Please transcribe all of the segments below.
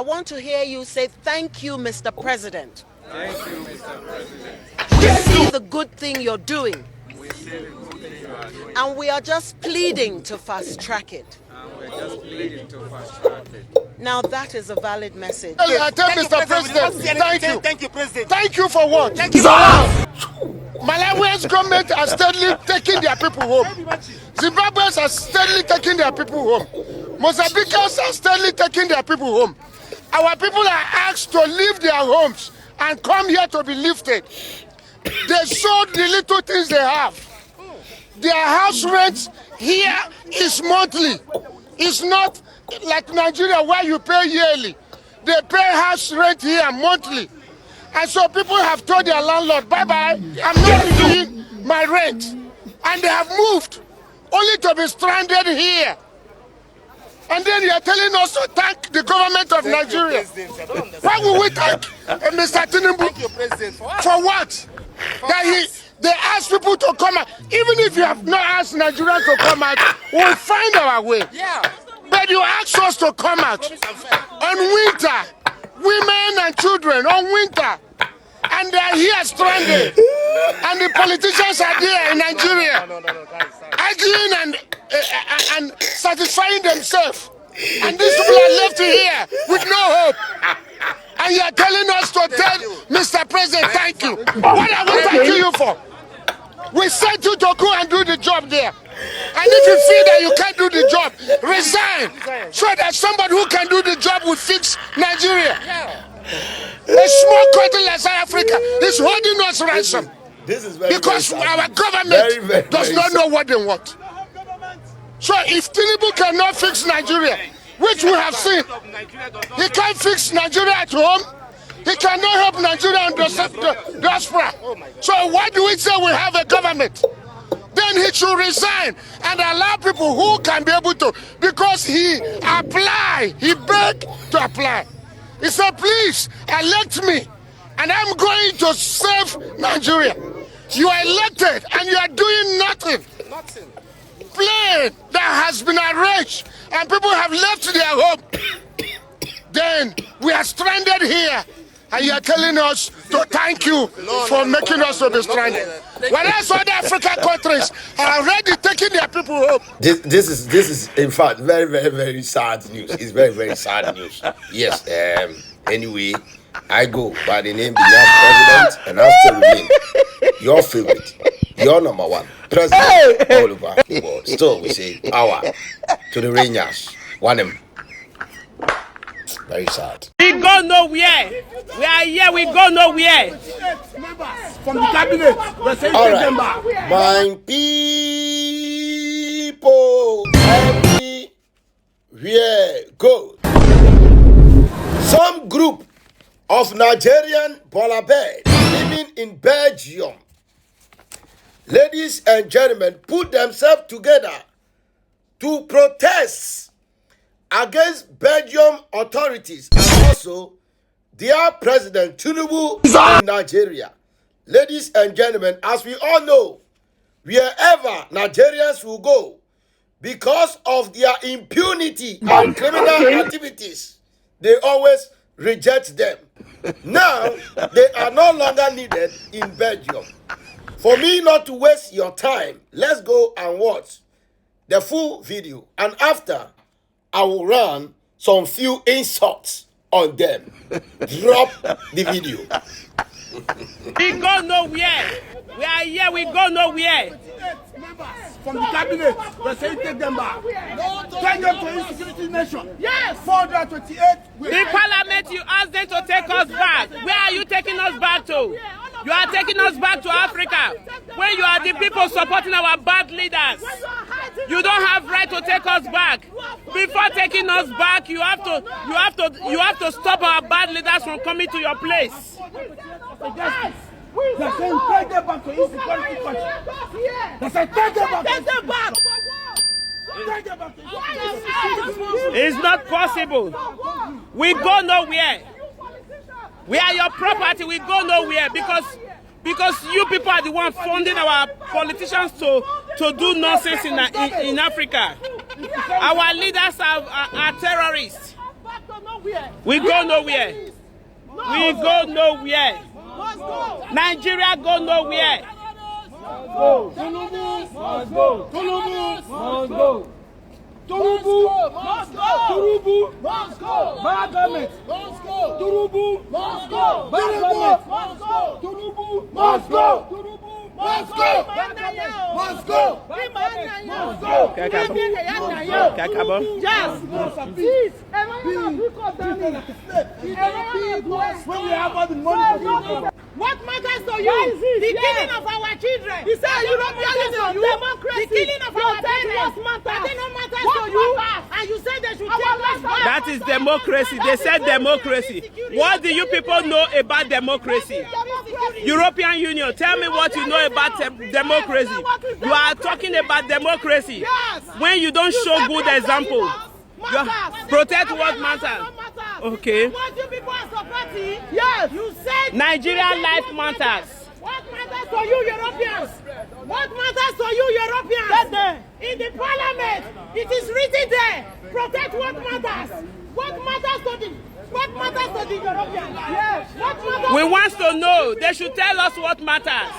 I want to hear you say, thank you, Mr. President. Thank you, Mr. President. We see the good thing you're doing. We see the good thing you are doing. And we are just pleading to fast track it. And we're just pleading to fast track it. Now that is a valid message. I tell Mr. President, thank you. Thank you, President. Thank you for what? Thank you for what? Malawi's government are steadily taking their people home. Zimbabweans are steadily taking their people home. Mozambicans are steadily taking their people home. Our people are asked to leave their homes and come here to be lifted. They sold the little things they have. Their house rent here is monthly. It's not like Nigeria where you pay yearly. They pay house rent here monthly. And so people have told their landlord, bye-bye, I'm not paying my rent. And they have moved, only to be stranded here. And then you are telling us to thank the government of Nigeria. Why would we thank Mr. Tinubu? Thank you, President. For what? They ask people to come out. Even if you have not asked Nigerians to come out, we'll find our way. Yeah. But you ask us to come out on winter, women and children on winter, and they are here stranded. And the politicians are there in Nigeria, arguing and satisfying themselves. And these people are left here with no hope. And you are telling us to tell Mr. President, thank you. What are we thanking you for? We sent you to go and do the job there. And if you feel that you can't do the job, resign. So that somebody who can do the job will fix Nigeria. A small country like South Africa is holding us ransom. Because our government does not know what they want. So if Tinubu cannot fix Nigeria, which we have seen, he can't fix Nigeria at home. He cannot help Nigeria in the diaspora. So why do we say we have a government? Then he should resign and allow people who can be able to, because he begged to apply. He said, please elect me and I'm going to save Nigeria. You are elected and you are doing nothing. Plane that has been arranged and people have left their home. Then we are stranded here. And you are telling us to thank you for making us to be stranded. Whereas other African countries are already taking their people home. This is in fact very, very, very sad news. It's very, very sad news. Yes. Anyway, I go by the name Binyas President, and I still remain your favorite, your number one president all over the world. Still, we say power to the Rangers. One him. Very sad. We go nowhere. We are here. We go nowhere. From the cabinet, we're saying All take them right, back. my people, everywhere go. Some group of Nigerian Bolabed living in Belgium, ladies and gentlemen, put themselves together to protest against Belgium authorities and also their president Tinubu in Nigeria. Ladies and gentlemen, as we all know, wherever Nigerians will go, because of their impunity and criminal activities, they always reject them. Now, they are no longer needed in Belgium. For me not to waste your time, let's go and watch the full video. And after, I will run some few insults on them. Drop the video. We go nowhere. We are here. We go nowhere. From the cabinet, we're saying take them back. Take them to Insecurity Nation. Yes. 428. The parliament, you asked them to take us back. Where are you taking us back to? You are taking us back to Africa, when you are the people supporting our bad leaders. You don't have right to take us back. Before taking us back, you have to stop our bad leaders from coming to your place. They're saying take them back to Insecurity country. They say take them back. Take them back. Take them back. It's not possible. We go nowhere. We are your property. We go nowhere because you people are the one funding our politicians to do nonsense in Africa. Our leaders are terrorists. We go nowhere. We go nowhere. Nigeria go nowhere. Tinubu must go. Tinubu must go. Tinubu must go. Tinubu must go. Bad government must go. Tinubu must go. Bad government must go. Tinubu must go. Tinubu must go. Must go. Must go. Kakabo. Yes. When we have all the money. What matters to you? The killing of our children. He said European Union, democracy. The killing of our parents. That no matters to you. And you said they should take us back. That is democracy. They said democracy. What do you people know about democracy? European Union, tell me what you know about democracy. You are talking about democracy when you don't show good example. You protect what matters. Okay. What you people are supporting? Yes. You said Nigerian life matters. What matters to you Europeans? What matters to you Europeans? In the parliament, it is written there. Protect what matters. What matters to the Europeans? Yes. What matters? We want to know. They should tell us what matters.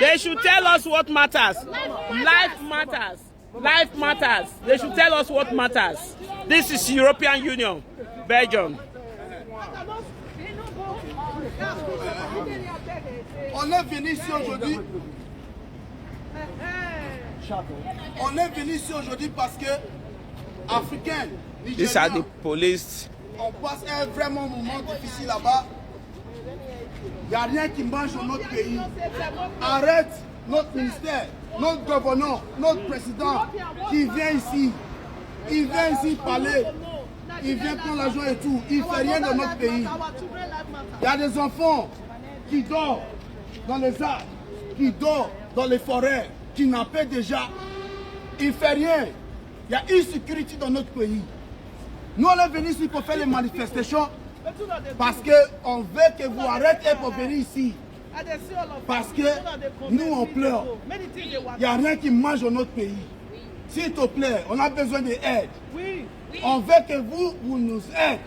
They should tell us what matters. Life matters. Life matters. They should tell us what matters. This is European Union, Belgium. On est venu ici aujourd'hui. On est venu ici aujourd'hui parce que Africains, These are the Nigériens, police. on passe un vraiment moment difficile là-bas. Il n'y a rien qui mange dans notre pays. Arrête notre ministère, notre gouverneur, notre président qui vient ici. Il vient ici parler. Il vient prendre l'argent et tout. Il ne fait rien dans notre pays. Il y a des enfants qui dorment dans les arbres, qui dorment dans les forêts, qui n'en paient déjà. Il ne fait rien. Il y a insécurité dans notre pays. Nous, on est venus ici pour faire les manifestations parce qu'on veut que vous arrêtez pour venir ici. Parce que nous, on pleure. Il n'y a rien qui mange dans notre pays. S'il te plaît, on a besoin d'aide. On veut que vous nous aidez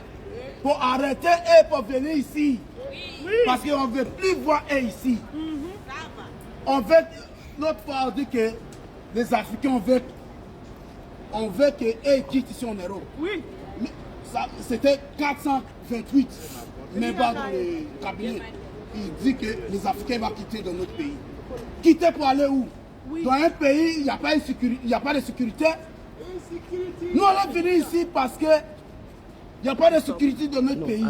pour arrêter et pour venir ici. Parce qu'on ne veut plus voir eux ici. On veut, l'autre fois, on dit que les Africains, on veut qu'eux quittent ici en Europe. Oui. C'était 428 membres dans le cabinet. Il dit que les Africains vont quitter dans notre pays. Quitter pour aller où? Dans un pays, il n'y a pas de sécurité. Nous, on est venus ici parce qu'il n'y a pas de sécurité dans notre pays.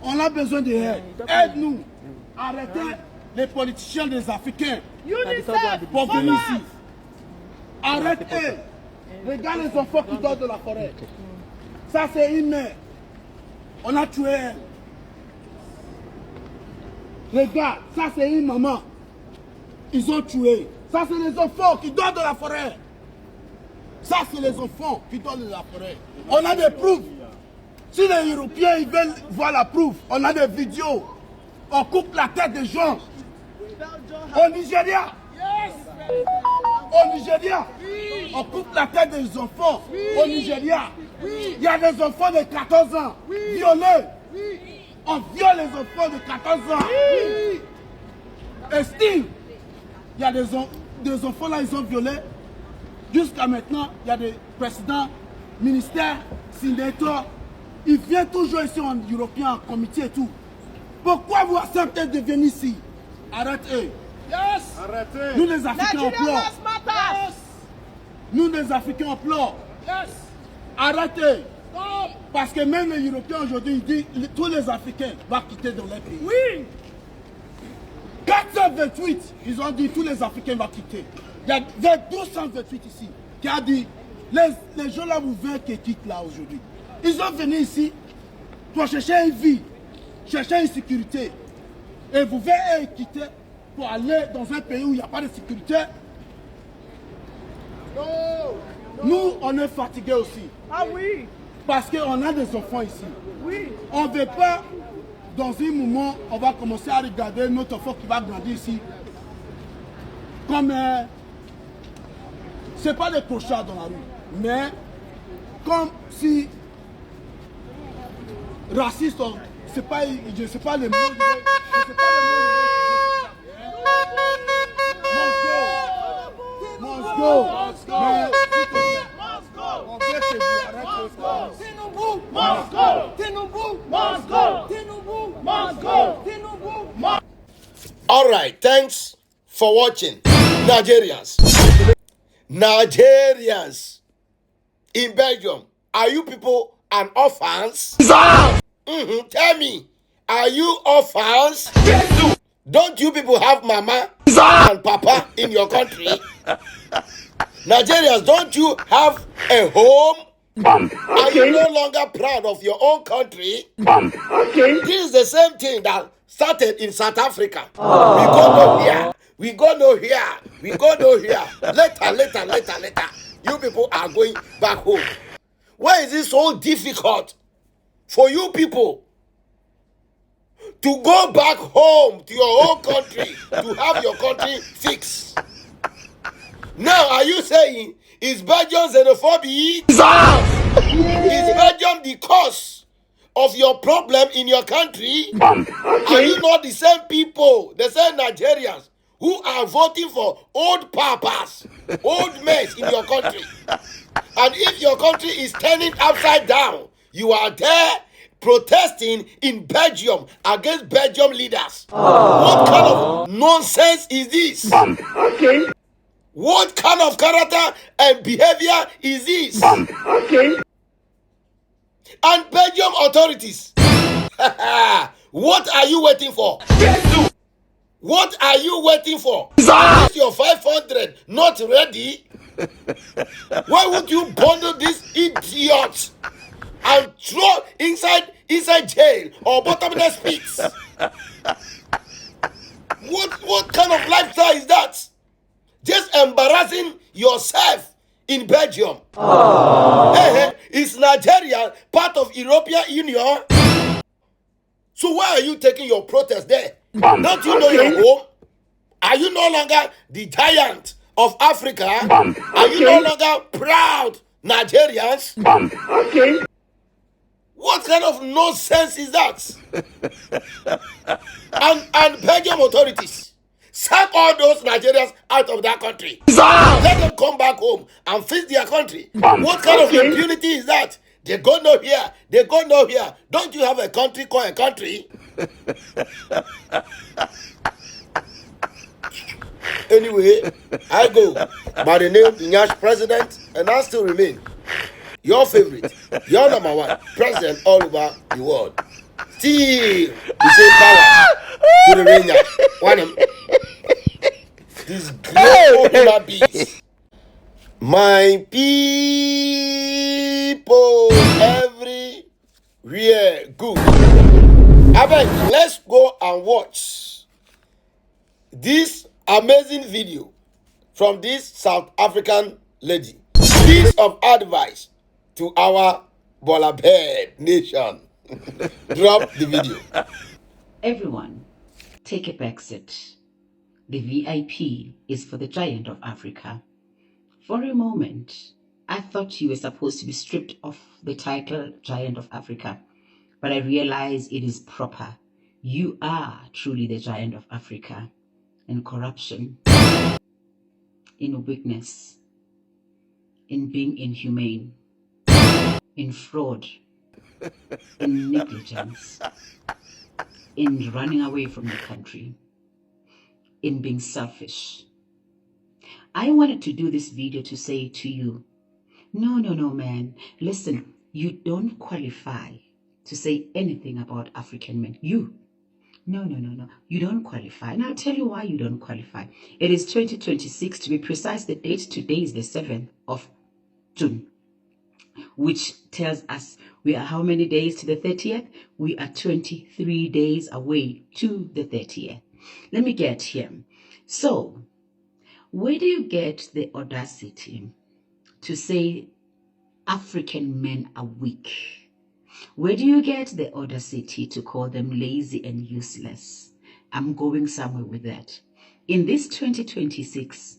On a besoin d'aide. Aide-nous. Arrêtez les politiciens des Africains pour venir ici. Arrêtez. Regarde les enfants qui dorment dans la forêt. Ça, c'est une mère. On a tué elle. Regarde, ça, c'est une maman. Ils ont tué. Ça, c'est les enfants qui dorment dans la forêt. Ça, c'est les enfants qui dorment dans la forêt. On a des preuves. Si les Européens ils veulent voir la preuve, on a des vidéos. On coupe la tête des gens. Au Nigeria. Au Nigeria. On coupe la tête des enfants. Au Nigeria. Il y a des enfants de 14 ans violés. On viole les enfants de 14 ans. Estime. Il y a des enfants là, ils sont violés. Jusqu'à maintenant, il y a des présidents, ministères, sénateurs. Ils viennent toujours ici en Européen, en comité et tout. Pourquoi vous acceptez de venir ici? Arrêtez. Yes. Arrêtez. Nous les Africains, on pleure. Nous les Africains, on pleure. Yes. Arrêtez. Stop. Parce que même les Européens aujourd'hui, ils disent que tous les Africains vont quitter dans leur pays. Oui. 428, ils ont dit tous les Africains vont quitter. Il y a 228 ici qui a dit les gens là vous voulez qu'ils quittent là aujourd'hui. Ils sont venus ici pour chercher une vie, chercher une sécurité. Et vous voulez quitter pour aller dans un pays où il n'y a pas de sécurité. Non. Nous, on est fatigués aussi. Ah oui. Parce qu'on a des enfants ici. Oui. On ne veut pas, dans un moment, on va commencer à regarder notre enfant qui va grandir ici. Comme, c'est pas des clochards dans la rue, mais comme si raciste, c'est pas, je sais pas les mots. Je sais pas les mots. Must go. Mais, on veut que vous arrêtez ça. Tinubu must go. Tinubu must go. Tinubu must go. Tinubu must. All right, thanks for watching. Nigerians in Belgium, are you people an orphans? Tell me, are you orphans? Don't you people have mama and papa in your country? Nigerians, don't you have a home? Are you no longer proud of your own country? This is the same thing that started in South Africa. We go no here. We go no here. We go no here. Later. You people are going back home. Why is it so difficult for you people to go back home to your own country to have your country fixed? Now, are you saying is Belgium xenophobic? Is Belgium the cause of your problem in your country? Are you not the same people, the same Nigerians who are voting for old papas, old men in your country? And if your country is turning upside down, you are there protesting in Belgium against Belgium leaders. What kind of nonsense is this? What kind of character and behavior is this? And Belgium authorities, what are you waiting for? What are you waiting for? Is your 500 not ready? Why would you bundle these idiots and throw inside jail or bottomless pits? What kind of lifestyle is that? Just embarrassing yourself in Belgium. Is Nigeria part of European Union? So why are you taking your protest there? Don't you know your home? Are you no longer the giant of Africa? Are you no longer proud Nigerians? What kind of nonsense is that? And Belgium authorities, sack all those Nigerians out of that country. Let them come back home and fix their country. What kind of impunity is that? They go no here. They go no here. Don't you have a country called a country? Anyway, I go by the name Nyash President, and I still remain your favorite, your number one president all over the world. Still the same power to the ranger. One these great human beings. My people everywhere, good. Abeg, let's go and watch this amazing video from this South African lady. Piece of advice to our Bolabed nation. Drop the video. Everyone, take a back seat. The VIP is for the giant of Africa. For a moment, I thought you were supposed to be stripped of the title Giant of Africa, but I realize it is proper. You are truly the giant of Africa in corruption, in weakness, in being inhumane, in fraud, in negligence, in running away from the country, in being selfish. I wanted to do this video to say to you, no, man. Listen, you don't qualify to say anything about African men. No. You don't qualify. And I'll tell you why you don't qualify. It is 2026. To be precise, the date today is the 7th of June, which tells us we are how many days to the 30th? We are 23 days away to the 30th. Let me get here. So, where do you get the audacity to say African men are weak? Where do you get the audacity to call them lazy and useless? I'm going somewhere with that. In this 2026,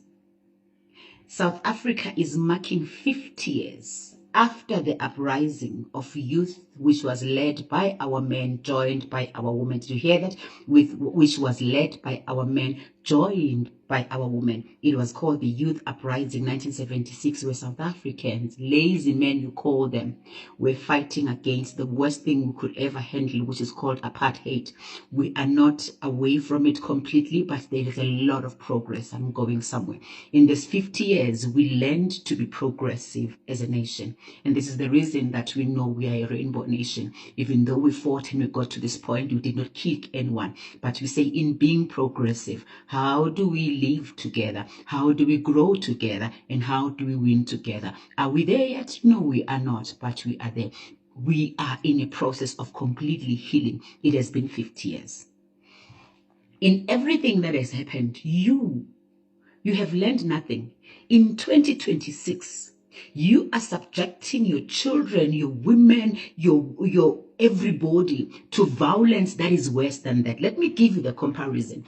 South Africa is marking 50 years after the uprising of youth, which was led by our men, joined by our women. Did you hear that? Which was led by our men, joined by our women. It was called the Youth Uprising 1976, where South Africans, lazy men you call them, were fighting against the worst thing we could ever handle, which is called apartheid. We are not away from it completely, but there is a lot of progress. I'm going somewhere. In this 50 years, we learned to be progressive as a nation. And this is the reason that we know we are a rainbow nation. Even though we fought and we got to this point, we did not kick anyone. But we say, in being progressive, how do we live together? How do we grow together? And how do we win together? Are we there yet? No, we are not, but we are there. We are in a process of completely healing. It has been 50 years. In everything that has happened, you have learned nothing. In 2026, you are subjecting your children, your women, your everybody to violence that is worse than that. Let me give you the comparison.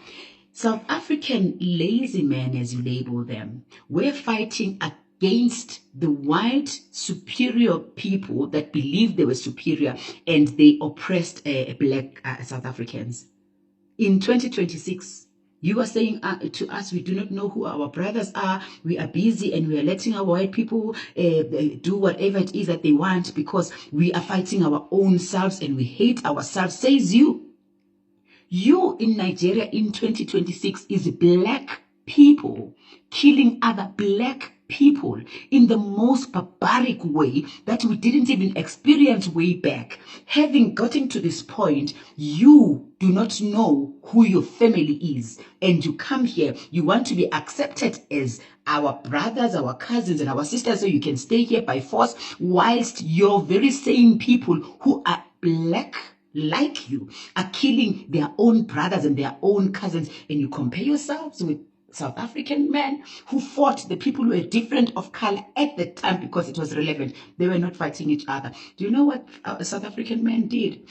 South African lazy men, as you label them, were fighting against the white superior people that believed they were superior, and they oppressed black South Africans. In 2026, you are saying to us, we do not know who our brothers are. We are busy and we are letting our white people do whatever it is that they want because we are fighting our own selves and we hate ourselves, says you. You in Nigeria in 2026 is black people killing other black people in the most barbaric way that we didn't even experience way back. Having gotten to this point, you do not know who your family is, and you come here, you want to be accepted as our brothers, our cousins, and our sisters, so you can stay here by force, whilst your very same people who are black like you are killing their own brothers and their own cousins, and you compare yourselves with South African men who fought the people who were different of color at the time because it was relevant. They were not fighting each other. Do you know what South African men did?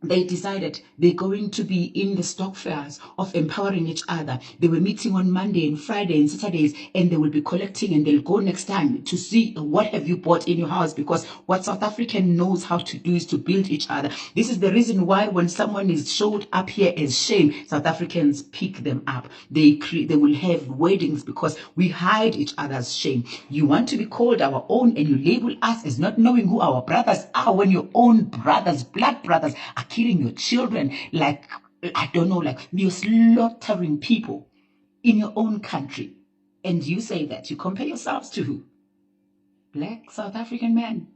They decided they're going to be in the stock fairs of empowering each other. They were meeting on Monday and Friday and Saturdays, and they will be collecting, and they'll go next time to see what have you bought in your house, because what South African knows how to do is to build each other. This is the reason why when someone is showed up here as shame, South Africans pick them up. They will have weddings because we hide each other's shame. You want to be called our own, and you label us as not knowing who our brothers are, when your own brothers, blood brothers, are killing your children like, I don't know, like you're slaughtering people in your own country. And you say that you compare yourselves to who? Black South African men.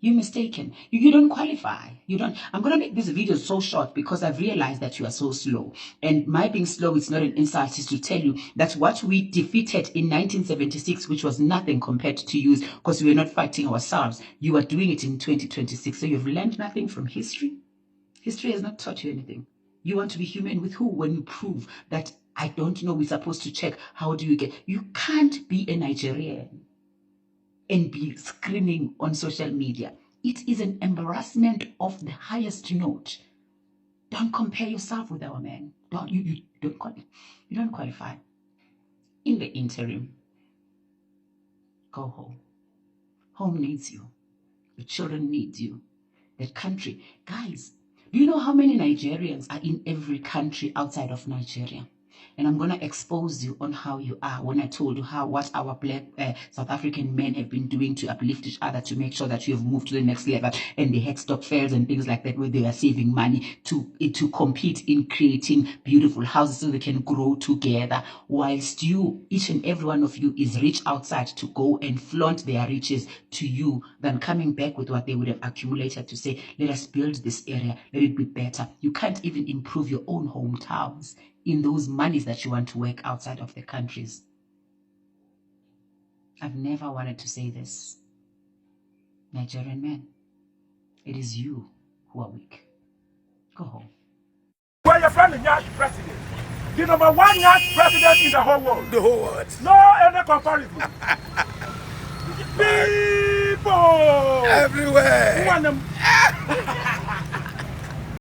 You're mistaken. You don't qualify. You don't. I'm going to make this video so short because I've realized that you are so slow. And my being slow is not an insult. It's to tell you that what we defeated in 1976, which was nothing compared to you, because we were not fighting ourselves, you are doing it in 2026. So you've learned nothing from history. History has not taught you anything. You want to be human with who when you prove that, I don't know, we're supposed to check, how do you get... You can't be a Nigerian and be screaming on social media. It is an embarrassment of the highest note. Don't compare yourself with our men. You don't qualify. In the interim, go home. Home needs you. Your children need you. That country. Guys, do you know how many Nigerians are in every country outside of Nigeria? And I'm going to expose you on how you are when I told you what our black South African men have been doing to uplift each other, to make sure that you have moved to the next level. And they had stock fairs and things like that where they are saving money to compete in creating beautiful houses so they can grow together. Whilst you, each and every one of you, is rich outside to go and flaunt their riches to you, than coming back with what they would have accumulated to say, let us build this area, let it be better. You can't even improve your own hometowns in those monies that you want to work outside of the countries. I've never wanted to say this. Nigerian men, it is you who are weak. Go home. We're your friend, Nyash president. The number one Nyash president in the whole world. The whole world. No any comparison. People Everywhere. who want them